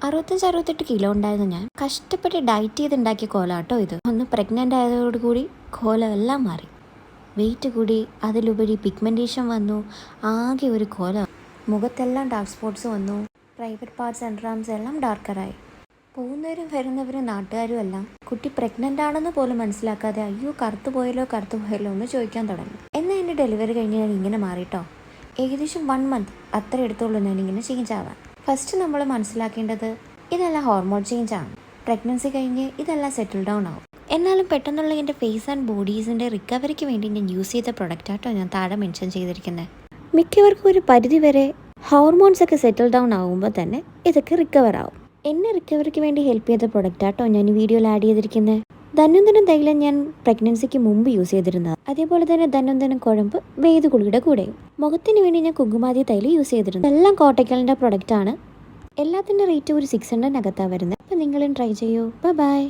65-68 kilo ഉണ്ടായിരുന്നു ഞാൻ. കഷ്ടപ്പെട്ട് ഡയറ്റ് ചെയ്തുണ്ടാക്കിയ കോലാട്ടോ ഇത്. ഒന്ന് പ്രഗ്നൻ്റ് ആയതോടുകൂടി കോലം എല്ലാം മാറി. വെയിറ്റ് കൂടി, അതിലുപരി പിഗ്മെൻറ്റേഷൻ വന്നു. ആകെ ഒരു കോലം. മുഖത്തെല്ലാം ഡാർക്ക് സ്പോട്ട്സ് വന്നു. പ്രൈവറ്റ് പാർട്സ് അണ്ടർആംസ് എല്ലാം ഡാർക്കറായി. പോകുന്നവരും വരുന്നവരും നാട്ടുകാരും എല്ലാം കുട്ടി പ്രഗ്നൻ്റ് ആണെന്ന് പോലും മനസ്സിലാക്കാതെ അയ്യോ കറുത്തു പോയല്ലോ എന്ന് ചോദിക്കാൻ തുടങ്ങി. എന്നാൽ എൻ്റെ ഡെലിവറി കഴിഞ്ഞ് ഞാൻ ഇങ്ങനെ മാറിട്ടോ. ഏകദേശം 1 മന്ത് അത്ര എടുത്തുള്ളൂ ഞാനിങ്ങനെ ചേഞ്ച് ആവാൻ. ഫസ്റ്റ് നമ്മൾ മനസ്സിലാക്കേണ്ടത് ഇതെല്ലാം ഹോർമോൺ ചേഞ്ച് ആണ്. പ്രഗ്നൻസി കഴിഞ്ഞ് ഇതെല്ലാം സെറ്റിൽ ഡൗൺ ആവും. എന്നാലും പെട്ടെന്നുള്ള എൻ്റെ ഫേസ് ആൻഡ് ബോഡീസിൻ്റെ റിക്കവറിക്ക് വേണ്ടി ഞാൻ യൂസ് ചെയ്ത പ്രൊഡക്റ്റാട്ടോ ഞാൻ താഴെ മെൻഷൻ ചെയ്തിരിക്കുന്നത്. മിക്കവർക്കും ഒരു പരിധി വരെ ഹോർമോൺസ് ഒക്കെ സെറ്റിൽ ഡൗൺ ആകുമ്പോൾ തന്നെ ഇതൊക്കെ റിക്കവർ ആവും. എന്നെ റിക്കവറിക്ക് വേണ്ടി ഹെൽപ്പ് ചെയ്ത പ്രൊഡക്റ്റാട്ടോ ഞാൻ ഈ വീഡിയോയിൽ ആഡ് ചെയ്തിരിക്കുന്നത്. ധന്വന്തരം തൈലം ഞാൻ പ്രഗ്നൻസിക്ക് മുമ്പ് യൂസ് ചെയ്തിരുന്നത്. അതേപോലെ തന്നെ ധന്വന്തരം കുഴമ്പ് വേദഗുളിയുടെ കൂടെയും. മുഖത്തിന് വേണ്ടി ഞാൻ കുങ്കുമാതി തൈലം യൂസ് ചെയ്തിരുന്നത്. എല്ലാം കോട്ടക്കലിൻ്റെ പ്രൊഡക്റ്റാണ്. എല്ലാത്തിൻ്റെ റേറ്റ് ഒരു 600 വരുന്നത്. അപ്പോൾ നിങ്ങളും ട്രൈ ചെയ്യൂ. ബൈ.